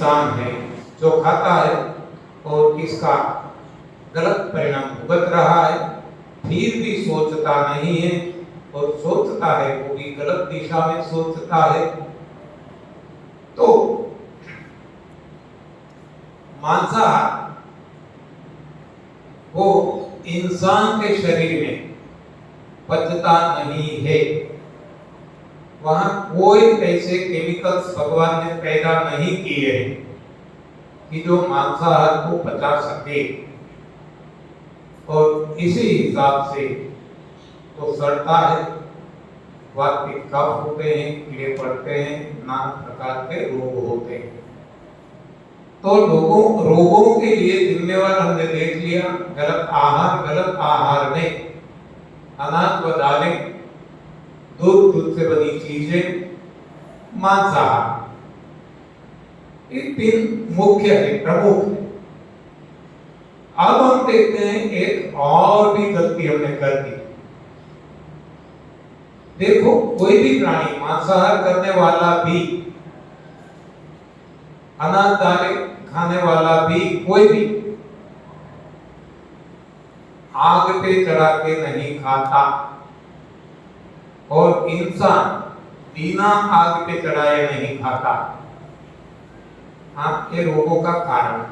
इंसान है जो खाता है और इसका गलत परिणाम भुगत रहा है, फिर भी सोचता नहीं है, और सोचता है वो भी गलत दिशा में सोचता है, तो मांसाहार वो इंसान के शरीर में पचता नहीं है। वहां कोई ऐसे केमिकल्स भगवान ने पैदा नहीं किए हैं कि जो मांसाहार को पचा सके, और इसी हिसाब से तो सड़ता है, वातपित्त कफ होते हैं, कीड़े पड़ते हैं, नाना प्रकार के रोग होते हैं। तो रोगों के लिए जिम्मेवार हमने देख लिया गलत आहार में अनाज व दालें, दूध से बनी चीजें, मांसाहार, ये 3 मुख्य है, प्रमुख है। अब हम देखते हैं एक और भी गलती हमने कर दी। देखो, कोई भी प्राणी मांसाहार करने वाला भी, अनाज दालें खाने वाला भी, कोई भी आग पे चढ़ा के नहीं खाता, और इंसान बिना आग पे चढ़ाए नहीं खाता। हाँ, ये रोगों का कारण।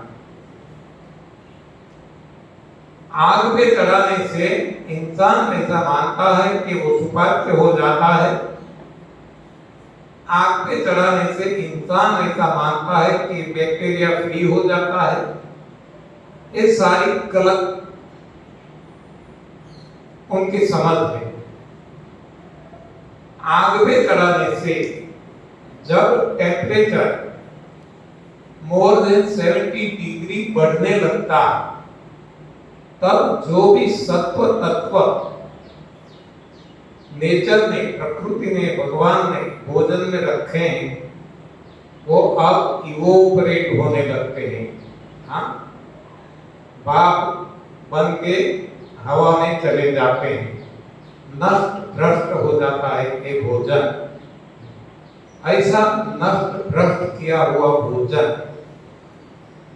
आग पे चढ़ाने से इंसान ऐसा मानता है कि वो सुपाच्य हो जाता है। आग पे चढ़ाने से इंसान ऐसा मानता है कि बैक्टीरिया फ्री हो जाता है। ये सारी गलत उनकी समझ है। आग पे चढ़ाने से जब टेम्परेचर मोर देन 70 डिग्री बढ़ने लगता, तब जो भी सत्व तत्व नेचर ने, प्रकृति ने, भगवान ने भोजन में रखे हैं, वो अब इवोपरेट होने लगते हैं। हाँ, भाप बन के हवा में चले जाते हैं, नष्ट भ्रष्ट हो जाता है ये भोजन। ऐसा नष्ट भ्रष्ट किया हुआ भोजन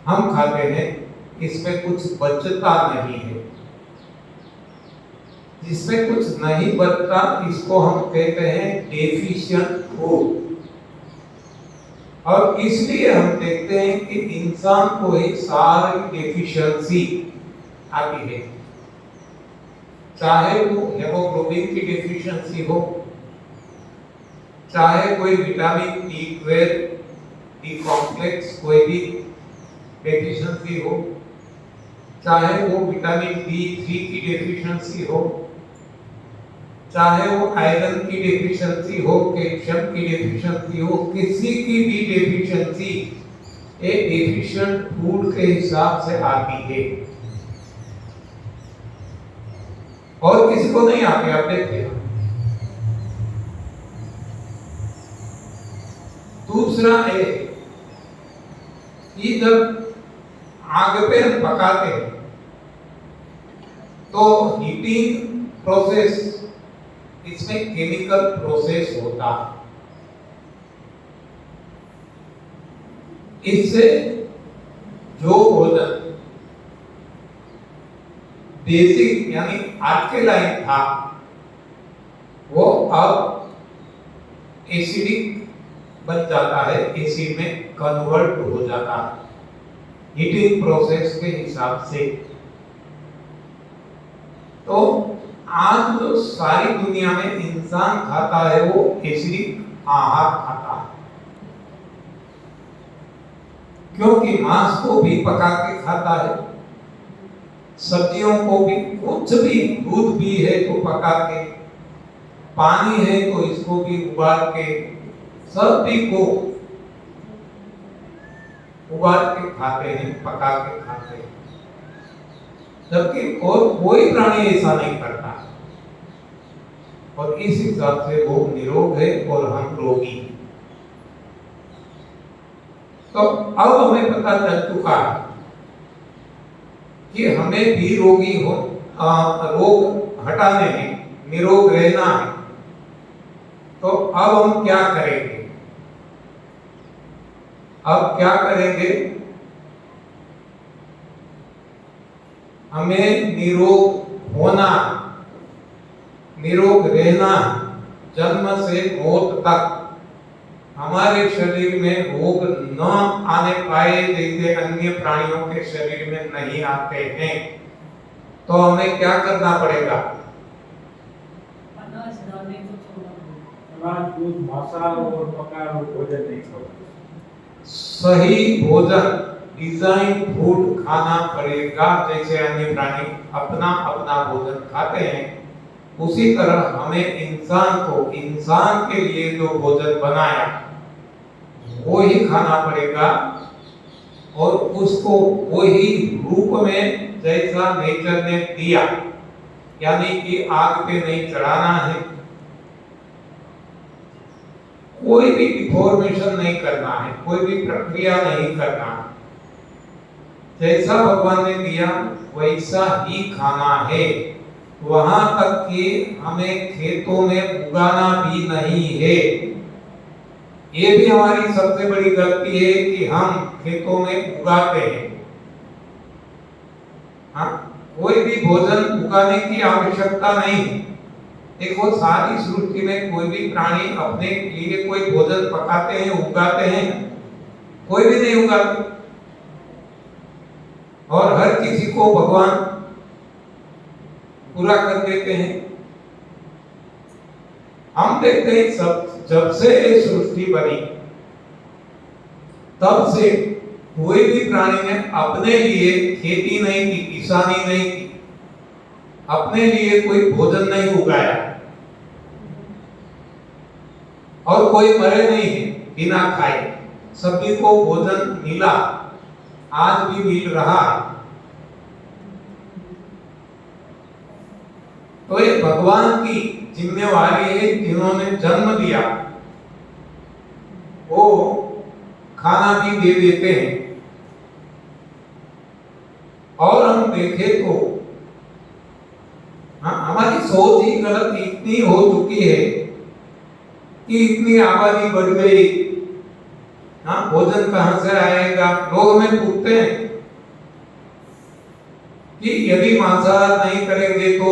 हम खाते हैं, इसमें कुछ बचता नहीं है। जिसमें कुछ नहीं बचता, इसको हम कहते हैं डेफिशिएंट फूड। और इसलिए हम देखते हैं कि इंसान को ही सारी डेफिशिएंसी आती है, चाहे वो हेमोग्लोबिन की डेफिशिएंसी हो, चाहे कोई विटामिन B12 B कॉम्प्लेक्स कोई भी डेफिशिएंसी हो, चाहे वो विटामिन B3 की डेफिशिएंसी हो, चाहे वो आयरन की डेफिशिएंसी हो, कैल्शियम की डेफिशिएंसी हो, किसी की भी डेफिशिएंसी एक डेफिशिएंट फूड के हिसाब से आती है, और किसी को नहीं आती। आप देखिए, दूसरा है कि जब आग पे हम पकाते हैं तो हीटिंग प्रोसेस, इसमें केमिकल प्रोसेस होता है। इससे जो भोजन बेसिक यानी अल्कलाइन था, वो अब एसिडिक बन जाता है, एसिड में कन्वर्ट हो जाता है हीटिंग प्रोसेस के हिसाब से। तो आज जो सारी दुनिया में इंसान खाता है वो एसिडिक आहार खाता है, क्योंकि मांस को भी पका के खाता है, सब्जियों को भी, कुछ भी, दूध भी है तो पका के, पानी है तो इसको भी उबाल के, सभी को उबाल के खाते हैं, पका के खाते हैं। जबकि और कोई प्राणी ऐसा नहीं करता, और इस हिसाब से वो निरोग है और हम रोगी। तो अब हमें पता चल चुका है कि हमें भी रोगी हो, रोग हटाने हैं, निरोग रहना है। तो अब हम क्या करेंगे? अब क्या करेंगे, हमें निरोग होना, निरोग रहना, जन्म से मौत तक हमारे शरीर में रोग न आने पाए जैसे अन्य प्राणियों के शरीर में नहीं आते हैं। तो हमें क्या करना पड़ेगा? अनाज दाने को छोड़ना, अनाज दूध मांसाहार और पका हुआ भोजन नहीं खाओ। सही भोजन, डिजाइन फूड खाना पड़ेगा। जैसे अन्य प्राणी अपना अपना भोजन खाते हैं, उसी तरह हमें इंसान को, इंसान के लिए जो भोजन बनाया वो ही खाना पड़ेगा, और उसको वही रूप में जैसा नेचर ने दिया, यानी कि आग पे नहीं चढ़ाना है, कोई भी डिफॉर्मेशन नहीं करना है, कोई भी प्रक्रिया नहीं करना है, जैसा भगवान ने दिया वैसा ही खाना है। वहां तक कि हमें खेतों में उगाना भी नहीं है। ये भी हमारी सबसे बड़ी गलती है कि हम खेतों में उगाते हैं। हाँ, कोई भी भोजन उगाने की आवश्यकता नहीं। देखो, सारी सृष्टि में कोई भी प्राणी अपने लिए कोई भोजन पकाते हैं, उगाते हैं? कोई भी नहीं उगाते। और हर किसी को भगवान पूरा कर देते हैं। हम देखते हैं सब, जब से ये सृष्टि बनी तब से कोई भी प्राणी ने अपने लिए खेती नहीं की, किसानी नहीं की, अपने लिए कोई भोजन नहीं उगाया, और कोई मरे नहीं है बिना खाए। सभी को भोजन मिला, आज भी मिल रहा है। तो ये भगवान की जिम्मेवारी है, जिन्होंने जन्म दिया वो खाना भी दे देते हैं। और हम देखें तो हमारी सोच ही गलत इतनी हो चुकी है कि इतनी आबादी बढ़ गई, भोजन कहां से आएगा? लोग हमें पूछते हैं कि यदि मांसाहार नहीं करेंगे तो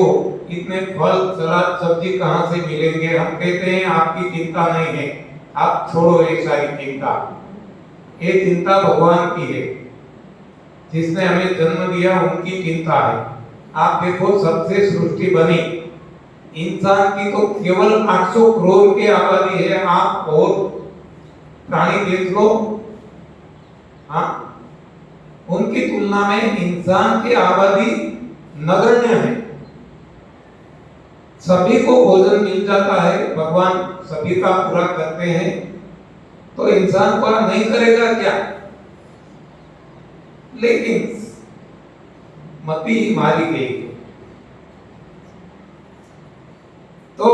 इतने फल, सलाद, सब्जी कहां से मिलेंगे? हम कहते हैं आपकी चिंता नहीं है, आप छोड़ो ये सारी चिंता। ये चिंता भगवान की है, जिसने हमें जन्म दिया उनकी चिंता है। आप देखो, सबसे सृष्टि बनी, इंसान की तो केवल 800 करोड़ की आबादी है। आप और प्राणी देख लो, उनकी तुलना में इंसान की आबादी नगण्य है। सभी को भोजन मिल जाता है, भगवान सभी का पूरा करते हैं, तो इंसान पूरा नहीं करेगा क्या? लेकिन मति मारी गई। तो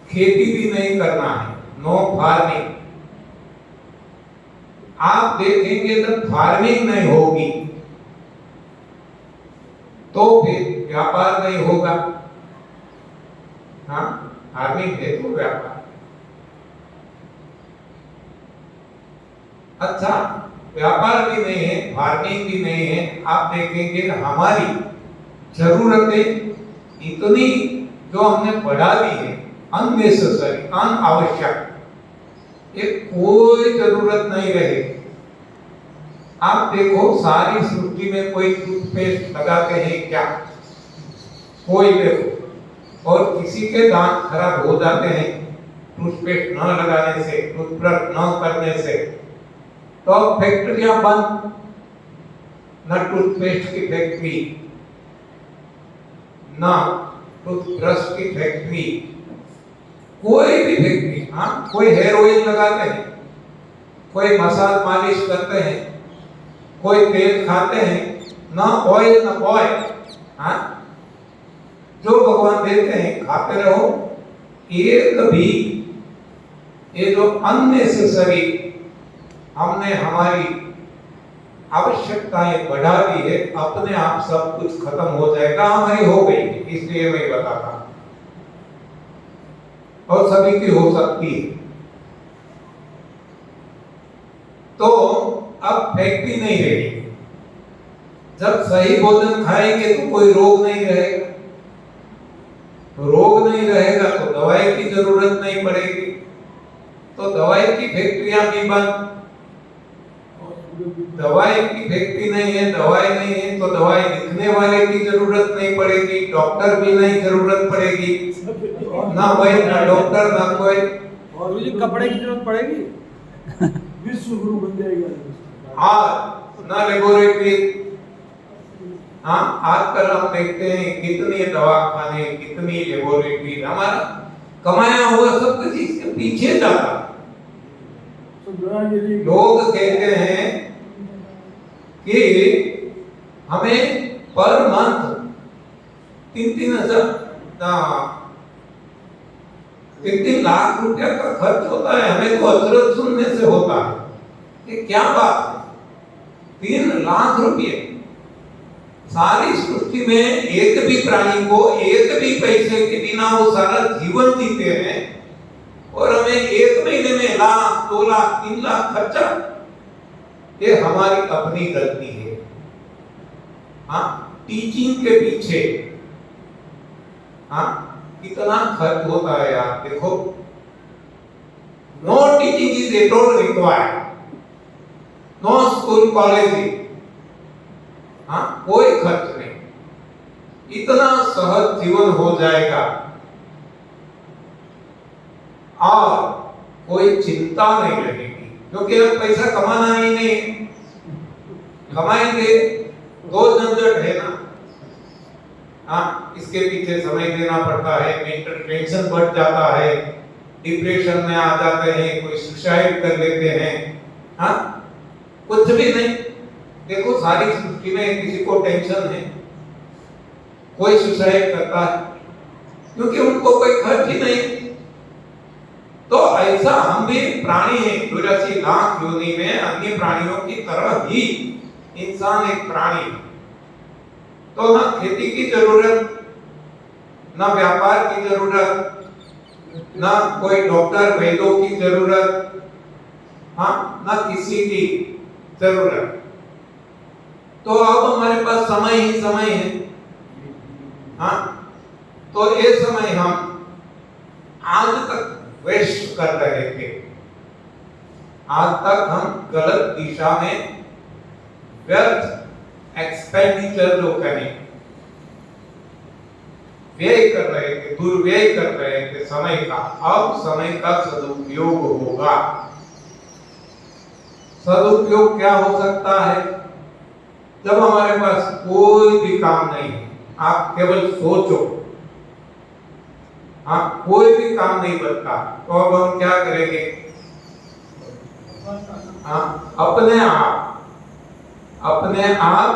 खेती भी नहीं करना है, नो फार्मिंग। आप देखेंगे जब फार्मिंग नहीं होगी तो फिर व्यापार नहीं होगा। फार्मिंग है तो व्यापार। अच्छा, व्यापार भी नहीं है, फार्मिंग भी नहीं है। आप देखेंगे हमारी जरूरतें इतनी जो हमने बढ़ा दी है, अननेसेसरी, अनावश्यक, ये कोई जरूरत नहीं रहे। आप देखो, सारी सृष्टि में कोई टूथपेस्ट लगाते हैं क्या? कोई देखो। और किसी के दांत खराब हो जाते हैं टूथपेस्ट न लगाने से, टूथब्रश न करने से। तो फैक्ट्रियां बंद, न टूथपेस्ट की फैक्ट्री, न टूथब्रश की फैक्ट्री, कोई भी फैक्ट्री। कोई हेयर ऑयल लगाते हैं, कोई मसाज मालिश करते हैं, कोई तेल खाते हैं, ना ऑयल ना ऑयल। जो भगवान देते हैं खाते रहो। एक भी ये जो अननेसेसरी हमने हमारी आवश्यकताएं बढ़ा दी है, अपने आप सब कुछ खत्म हो जाएगा। हमारी हो गई, इसलिए मैं बताता हूं, और सभी की हो सकती है। तो अब फैक्ट्री नहीं रहेगी। जब सही भोजन खाएंगे तो कोई रोग नहीं रहेगा, रोग नहीं रहेगा तो दवाई की जरूरत नहीं पड़ेगी, तो दवाई की फैक्ट्रियां भी बंद। दवाई की फैक्ट्री नहीं है, दवाई नहीं है तो दवाई लिखने वाले की जरूरत नहीं पड़ेगी, डॉक्टर भी नहीं जरूरत पड़ेगी, ना वैद्य ना डॉक्टर ना कोई। और ये कपड़े की जरूरत पड़ेगी। विश्व गुरु बन जाएगा। हाँ, ना लेबोरेटरी। हाँ, आजकल हम देखते हैं कितनी दवाखाने, कितनी लेबोरेटरी, हमारा कमाया हुआ सब कुछ इसके पीछे जाता। लोग कहते हैं कि हमें पर मंथ 3-3 लाख रुपया का खर्च होता है, हमें तो हजरत सुनने से होता है। ये क्या बात है? 3 लाख रुपये सारी सृष्टि में एक भी प्राणी को एक भी पैसे के बिना वो सारा जीवन जीते हैं, और हमें 1 महीने में 1 लाख 2 लाख 3 लाख खर्चा। ये हमारी अपनी गलती है। हाँ, टीचिंग के पीछे हाँ कितना खर्च होता है यार, देखो। No teaching is at all required, no school college, हाँ कोई खर्च नहीं, इतना सहज जीवन हो जाएगा और कोई चिंता नहीं लगेगी, क्योंकि अब पैसा कमाना ही नहीं है। कमाएंगे तो झंझट है ना। हाँ, इसके पीछे समय देना पड़ता है, मेंटल टेंशन बढ़ जाता है, डिप्रेशन में आ जाते हैं, कोई सुसाइड कर लेते हैं। हाँ, कुछ भी नहीं। देखो सारी सृष्टि में किसी को टेंशन है, कोई सुसाइड करता है क्योंकि उनको कोई खर्च ही नहीं। तो ऐसा हम भी प्राणी हैं, 84 लाख योनि में अन्य प्राणियों की तरह ही इंसान एक प्राणी है। तो ना खेती की जरूरत, ना व्यापार की जरूरत, ना कोई डॉक्टर वैद्यों की जरूरत, हाँ ना किसी की जरूरत। तो अब हमारे पास समय ही समय है। हाँ, तो ये समय हम आज तक वेस्ट कर रहे थे। आज तक हम गलत दिशा में व्यर्थ एक्सपेंडिचर जो करें व्यय कर रहे थे, दुर्व्यय कर रहे थे समय का। अब समय का सदुपयोग होगा। सदुपयोग क्या हो सकता है? जब हमारे पास कोई भी काम नहीं है, आप केवल सोचो, हाँ कोई भी काम नहीं बनता, तो अब हम क्या करेंगे? हाँ, अपने आप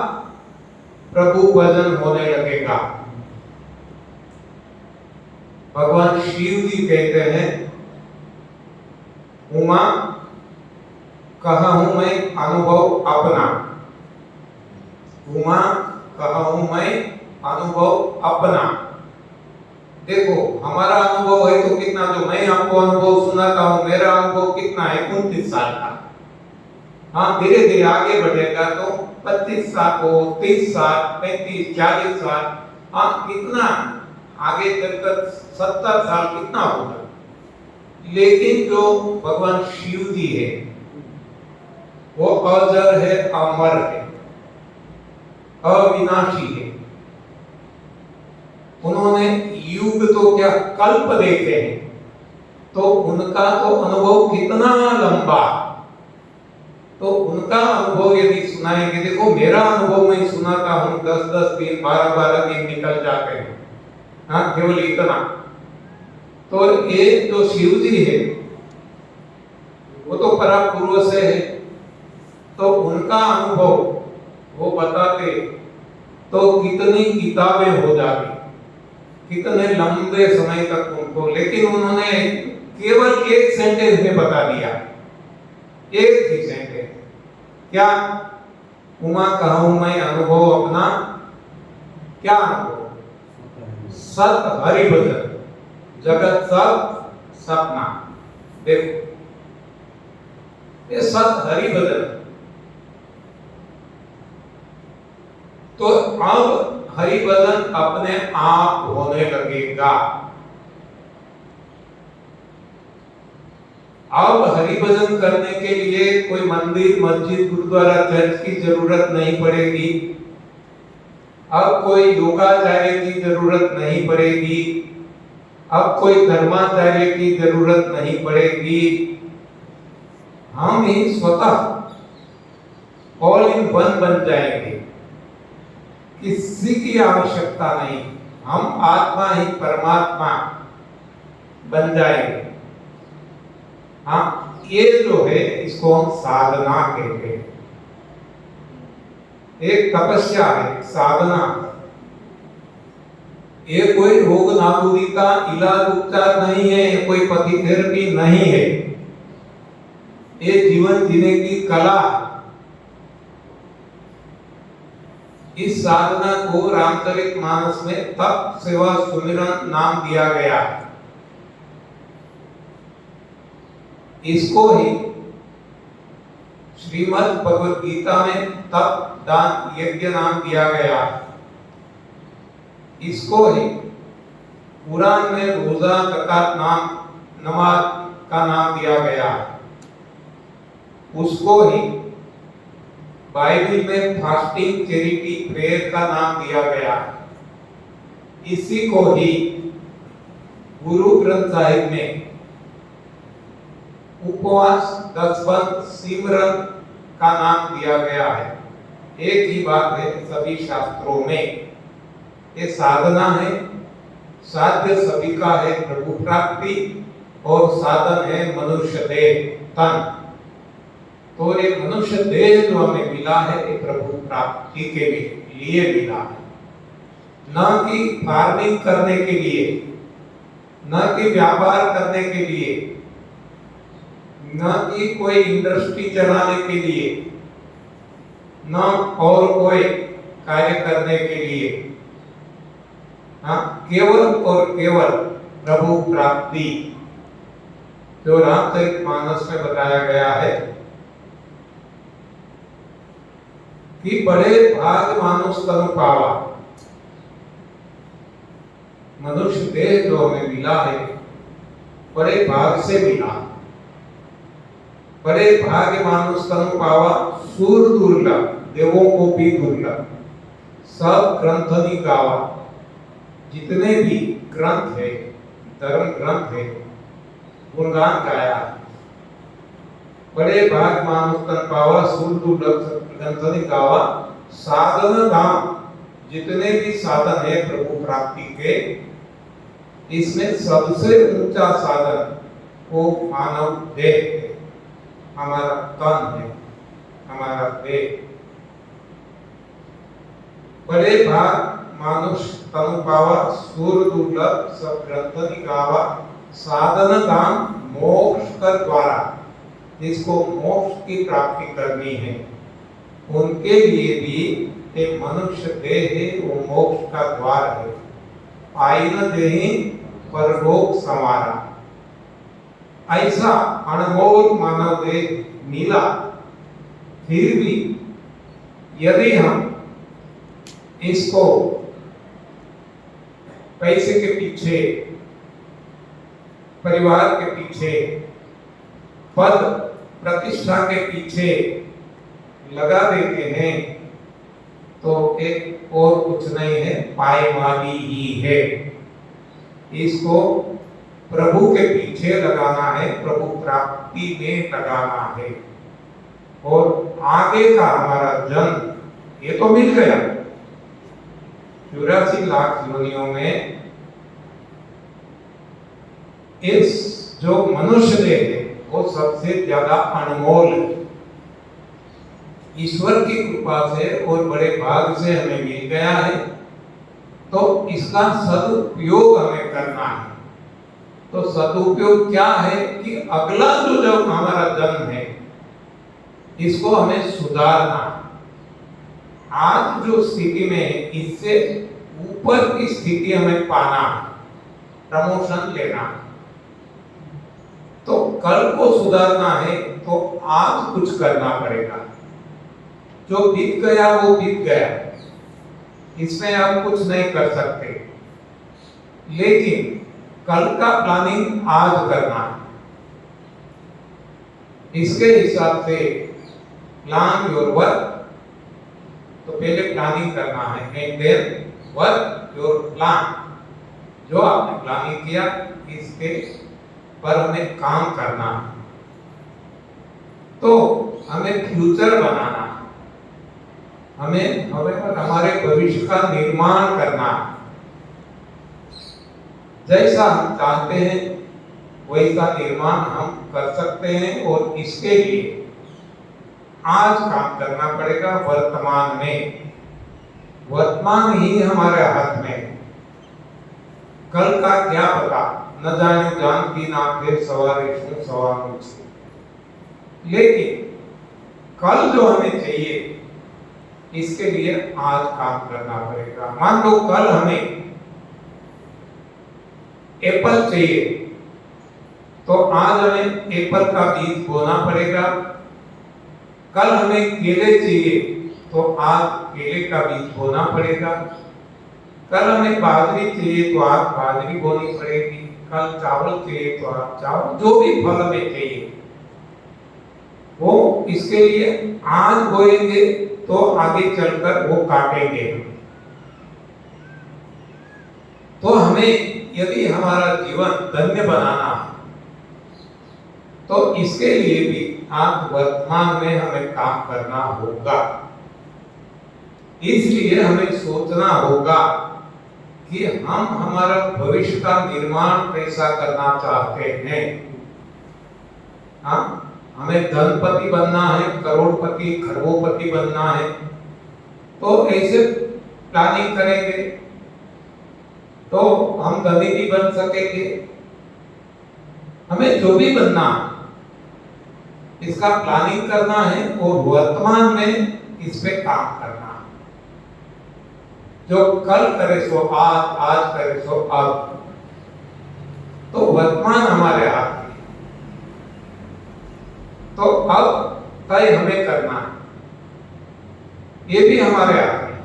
प्रभु भजन होने लगेगा। भगवान शिव जी कहते हैं, उमा कहूं मैं अनुभव अपना, उमा कहूं मैं अनुभव अपना। देखो हमारा अनुभव है तो कितना, जो मैं आपको अनुभव सुनाता हूं, मेरा अनुभव कितना है? 29 साल का। हाँ, धीरे धीरे आगे बढ़ेगा तो 25 साल हो, 30 साल, 35, 40 साल, हाँ कितना आगे चलकर 70 साल कितना होगा। लेकिन जो भगवान शिव जी है वो अजर है, अमर है, अविनाशी है। उन्होंने युग तो क्या कल्प देखे हैं, तो उनका तो अनुभव कितना लंबा। तो उनका अनुभव यदि सुनाएंगे, देखो मेरा अनुभव मैं सुनाता हूँ, 10-10 दिन 12-12 दिन निकल जाते हैं, हाँ केवल इतना। तो ये जो शिव जी है वो तो परापूर्व से है, तो उनका अनुभव वो बताते तो कितनी किताबें हो जाती, कितने लंबे समय तक उनको। लेकिन उन्होंने केवल एक सेंटेंस में बता दिया, एक ही सेंटेंस। क्या? उमा कहूं मैं अनुभव अपना, क्या अनुभव? सत हरि भजन, जगत सब सपना। देखो ये सत हरि भजन। तो अब हरि भजन अपने आप होने लगेगा। अब हरि भजन करने के लिए कोई मंदिर, मस्जिद, गुरुद्वारा, चर्च की जरूरत नहीं पड़ेगी। अब कोई योगाचार्य की जरूरत नहीं पड़ेगी। अब कोई धर्माचार्य की जरूरत नहीं पड़ेगी। हम ही स्वतः ऑल इन वन बन जाएंगे, किसी की आवश्यकता नहीं। हम आत्मा ही परमात्मा बन जाएंगे। हाँ, ये जो है इसको हम साधना कहते हैं। एक तपस्या है, साधना। ये कोई रोग नाबूदी का इलाज उपचार नहीं है, ये कोई पति थेरेपी नहीं है। ये जीवन जीने की कला। इस साधना को रामचरितमानस में तप सेवा सुमिरन नाम दिया गया है। इसको ही श्रीमद् भगवद गीता में तप दान यज्ञ नाम दिया गया। इसको ही कुरान में रोजा, ज़कात नाम, नमाज का नाम दिया गया। उसको ही बाइबल में फास्टिंग, चैरिटी, प्रेयर का नाम दिया गया। इसी को ही गुरु ग्रंथ साहिब में उपवास, दसबंध, सिमरन का नाम दिया गया है। एक ही बात है सभी शास्त्रों में। ये साधना है, साध्य सभी का है प्रभु प्राप्ति, और साधन है मनुष्य देह तन। तो ये मनुष्य देह जो हमें मिला है ये प्रभु प्राप्ति के लिए मिला है, न कि फार्मिंग करने के लिए, न कि व्यापार करने के लिए, न कि कोई इंडस्ट्री चलाने के लिए, न और कोई कार्य करने के लिए। हाँ, केवल और केवल प्रभु प्राप्ति जो रामचरितमानस में बताया गया है कि बड़े भाग मानुष तनु पावा। मनुष्य देह जो हमें मिला है बड़े भाग से मिला। बड़े भाग्य मानुष तनु पावा, सूर दुर्लभ, देवों को भी दुर्लभ। सब ग्रंथनि गावा, जितने भी ग्रंथ है, धर्म ग्रंथ है, गुणगान गाया। बड़े भाग मानुष तनु पावा, सूर दुर्लभ ग्रंथनि गावा। साधन धाम, जितने भी साधन है प्रभु प्राप्ति के, इसमें सबसे ऊंचा साधन वो मानव देह है, हमारा तन है, हमारा देह। बड़े भाग मानुष तनु पावा, सूर दुर्लभ, सब ग्रंथनि गावा। साधन धाम, मोक्ष का द्वारा, जिसको मोक्ष की प्राप्ति करनी है, उनके लिए भी एक मनुष्य देह है, वो मोक्ष का द्वार है। आईन देहि परलोक समारा। ऐसा अनमोल मानव देह मिला, फिर भी यदि हम इसको पैसे के पीछे, परिवार के पीछे, पद प्रतिष्ठा के पीछे लगा देते हैं तो एक और कुछ नहीं है, पायमाली ही है। इसको प्रभु के पीछे लगाना है, प्रभु प्राप्ति में लगाना है। और आगे का हमारा जन्म ये तो मिल गया, 84 लाख योनियों में इस जो मनुष्य देह है वो सबसे ज्यादा अनमोल है। ईश्वर की कृपा से और बड़े भाग से हमें मिल गया है, तो इसका सदुपयोग हमें करना है। तो सदुपयोग क्या है कि अगला जो जब हमारा जन्म है इसको हमें सुधारना। आज जो स्थिति में है इससे ऊपर की स्थिति हमें पाना, प्रमोशन लेना। तो कल को सुधारना है तो आज कुछ करना पड़ेगा। जो बीत गया वो बीत गया, इसमें आप कुछ नहीं कर सकते, लेकिन कल का प्लानिंग आज करना है। इसके हिसाब से प्लान योर वर्क, तो पहले प्लानिंग करना है and then work your plan. जो आपने प्लानिंग किया इसके पर हमें काम करना है। तो हमें फ्यूचर बनाना है, हमें हमारे भविष्य का निर्माण करना है। जैसा हम चाहते हैं वैसा निर्माण हम कर सकते हैं, और इसके लिए आज काम करना पड़ेगा। वर्तमान में, वर्तमान ही हमारे हाथ में है। कल का क्या पता, न जाने जानती नाथे सवारे शू सवार छे। लेकिन कल जो हमें चाहिए इसके लिए आज काम करना पड़ेगा। मान लो कल हमें एप्पल चाहिए, तो आज हमें एप्पल का बीज बोना पड़ेगा। कल हमें केले चाहिए, तो आज केले का बीज बोना पड़ेगा। कल हमें बाजरी चाहिए तो आज बाजरी बोनी पड़ेगी। कल चावल चाहिए तो आज चावल, जो भी फल हमें चाहिए वो इसके लिए आज बोएंगे तो आगे चलकर वो काटेंगे। तो हमें यदि हमारा जीवन धन्य बनाना है तो इसके लिए भी आज वर्तमान में हमें काम करना होगा। इसलिए हमें सोचना होगा कि हम हमारा भविष्य का निर्माण कैसा करना चाहते हैं। हाँ, हमें धनपति बनना है, करोड़पति खरबोपति बनना है, तो ऐसे प्लानिंग करेंगे तो हम धनी भी बन सकेंगे। हमें जो भी बनना है इसका प्लानिंग करना है और वर्तमान में इस पे काम करना है। जो कल करे सो आज, आज करे सो अब। तो वर्तमान हमारे हाथ में, तो अब तय हमें करना है, ये भी हमारे हाथ में।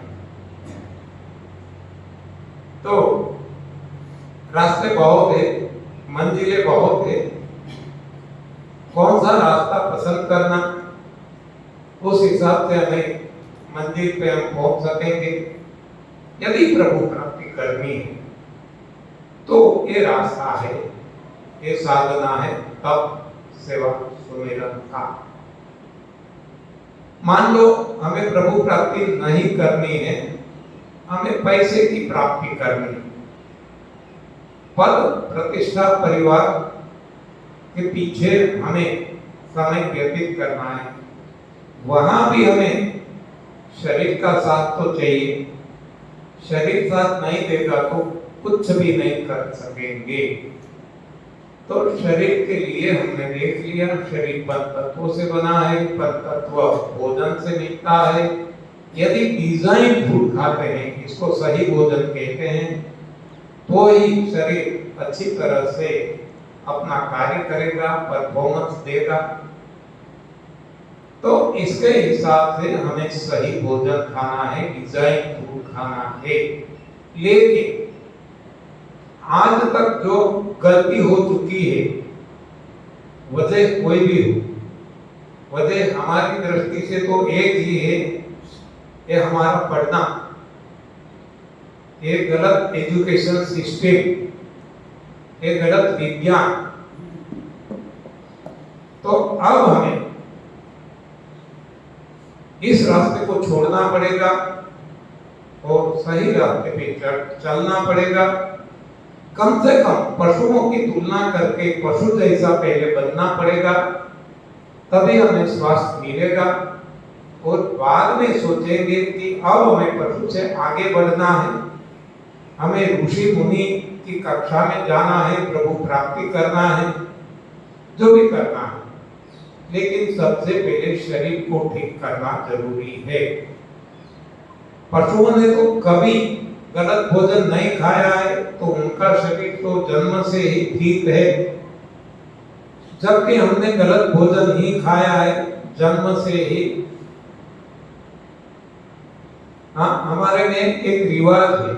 तो रास्ते बहुत है, मंजिलें बहुत है, कौन सा रास्ता पसंद करना, उस हिसाब से हमें मंजिल पे हम पहुंच सकेंगे। यदि प्रभु प्राप्ति करनी है तो ये रास्ता है, ये साधना है, तप सेवा सुमिरन का। मान लो हमें प्रभु प्राप्ति नहीं करनी है, हमें पैसे की प्राप्ति करनी है, पद प्रतिष्ठा परिवार के पीछे हमें समय व्यतीत करना है, वहां भी हमें शरीर का साथ तो चाहिए। शरीर साथ नहीं देगा तो कुछ भी नहीं कर सकेंगे। तो शरीर के लिए हमने देख लिया, शरीर पंच तत्वों से बना है, पंच तत्व भोजन से मिलता है। यदि डिजाइन फूड खाते हैं, इसको सही भोजन कहते हैं, तो ही शरीर अच्छी तरह से अपना कार्य करेगा, परफॉर्मेंस देगा। तो इसके हिसाब से हमें सही भोजन खाना है, डिजाइन फूड खाना है। लेकिन आज तक जो गलती हो चुकी है, वजह कोई भी हो, वजह हमारी दृष्टि से तो एक ही है, ये हमारा पढ़ना, ये गलत एजुकेशन सिस्टम, ये गलत विज्ञान। तो अब हमें इस रास्ते को छोड़ना पड़ेगा और सही रास्ते पे चलना पड़ेगा। कम से कम पशुओं की तुलना करके पशु जैसा पहले बनना पड़ेगा, तभी हमें स्वास्थ्य मिलेगा। और बाद में सोचेंगे कि अब हमें पशु से आगे बढ़ना है, हमें ऋषि मुनि की कक्षा में जाना है, प्रभु प्राप्ति करना है, जो भी करना है। लेकिन सबसे पहले शरीर को ठीक करना जरूरी है। पशुओं ने तो कभी गलत भोजन नहीं खाया है, तो उनका शरीर तो जन्म से ही ठीक है। जबकि हमने गलत भोजन ही खाया है जन्म से ही। हाँ, हमारे में एक रिवाज है,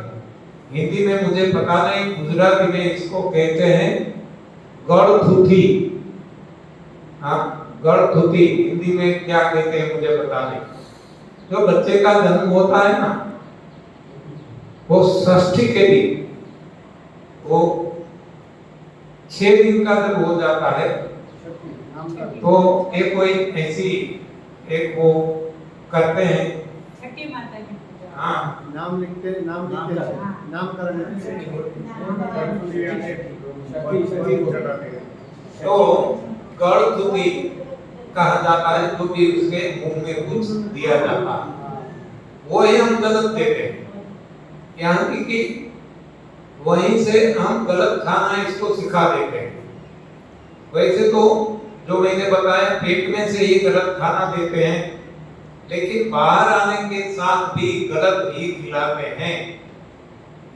हिंदी में मुझे पता नहीं, गुजराती में इसको कहते हैं गड़थूथी। हाँ, गड़थूथी हिंदी में क्या कहते हैं मुझे पता नहीं। जो बच्चे का जन्म होता है ना, वो षष्ठी के दिन, वो 6 दिन का जब हो जाता है तो एक कोई ऐसी एक वो करते हैं, छठी माता की पूजा। हाँ, नाम लिखते नामकरण तो गड़थूथी कहा जाता है, जो भी उसके मुंह में कुछ दिया जाता है वो ही हम गलत देते हैं। यहाँ की कि वहीं से हम गलत खाना इसको सिखा देते हैं। वैसे तो जो मैंने बताया पेट में से ही गलत खाना देते हैं, लेकिन बाहर आने के साथ भी गलत ही खिलाते हैं,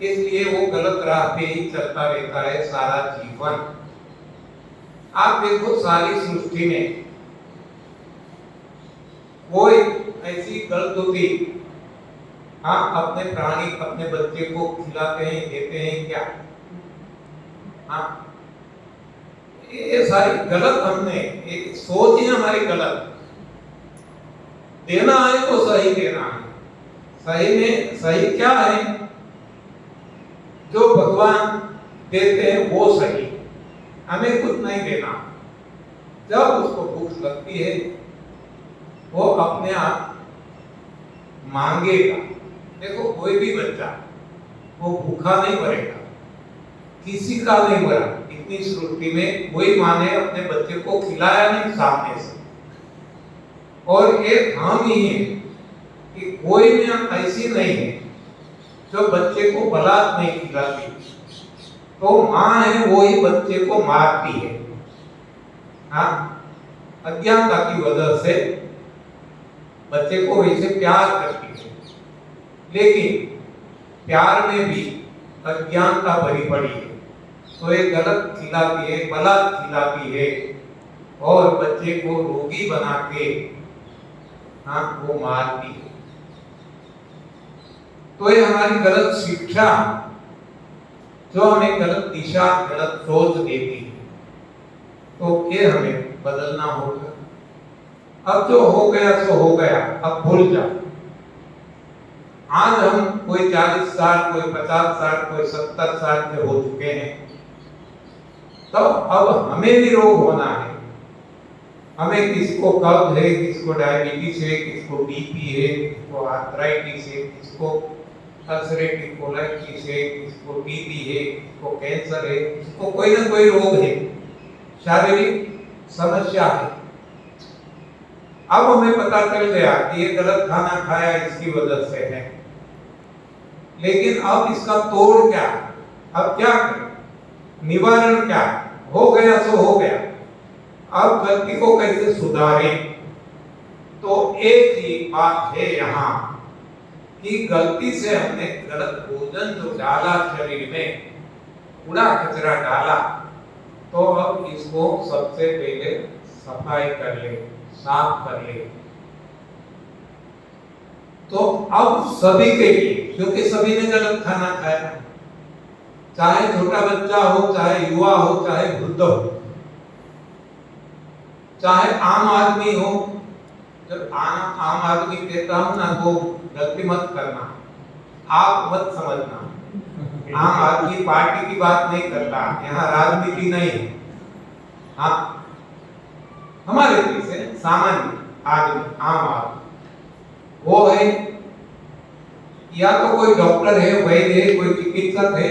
इसलिए वो गलत राह पे ही चलता रहता है सारा जीवन। आप देखो सारी सृष्टि में कोई ऐसी गलत होती, हाँ, अपने प्राणी अपने बच्चे को खिलाते हैं देते हैं क्या? हाँ, ये सारी गलत, हमने एक सोच ही हमारी गलत। देना है तो सही देना है। सही में सही क्या है? जो भगवान देते हैं वो सही, हमें कुछ नहीं देना। जब उसको भूख लगती है वो अपने आप मांगेगा। देखो कोई भी बच्चा वो भूखा नहीं मरेगा, किसी का नहीं मरा। इतनी सृष्टि में कोई माँ ने अपने बच्चे को खिलाया नहीं सामने से। और एक हम ही है कि कोई भी ऐसी नहीं है जो बच्चे को बलात् नहीं खिलाती। तो माँ है वो ही बच्चे को मारती है। हाँ, अज्ञानता की वजह से बच्चे को वैसे प्यार करती है, लेकिन प्यार में भी अज्ञानता भरी पड़ी है। तो ये गलत खिलाती है, बलात् खिलाती है और बच्चे को रोगी बना के, हाँ, वो मारती है। तो ये हमारी गलत शिक्षा जो हमें गलत दिशा गलत सोच देती है, तो ये हमें बदलना होगा। अब जो हो गया सो हो गया, अब भूल जा। आज हम कोई 40 साल, कोई 50 साल, कोई 70 साल के हो चुके हैं, तो अब हमें भी रोग होना है। हमें किसको कब्ज है, किसको डायबिटीज है, किसको बीपी है, किसको आर्थराइटिस है, किसको अल्सरेटिव कोलाइटिस है, किसको टीबी है, किसको कैंसर है, किसको कोई ना कोई रोग है, शारीरिक समस्या है। अब हमें पता चल गया कि ये गलत खाना खाया इसकी वजह से है, लेकिन अब इसका तोड़ क्या? अब क्या करें? निवारण क्या? हो गया सो हो गया। अब गलती को कैसे सुधारें? तो एक ही बात है यहाँ कि गलती से हमने गलत भोजन जो डाला शरीर में, कूड़ा कचरा डाला, तो अब इसको सबसे पहले सफाई कर ले, साफ कर ले। तो अब सभी के लिए, क्योंकि सभी ने गलत खाना खाया, चाहे छोटा बच्चा हो, चाहे युवा हो, चाहे वृद्ध हो, चाहे आम आदमी हो। जब आम आदमी कहता हूं ना तो गलती मत करना, आप मत समझना। आम आदमी पार्टी की बात नहीं करता, यहाँ राजनीति नहीं है। हाँ, हमारे जैसे सामान्य आदमी, आम आदमी, वो है या तो कोई डॉक्टर है, वैद्य है, कोई चिकित्सक है,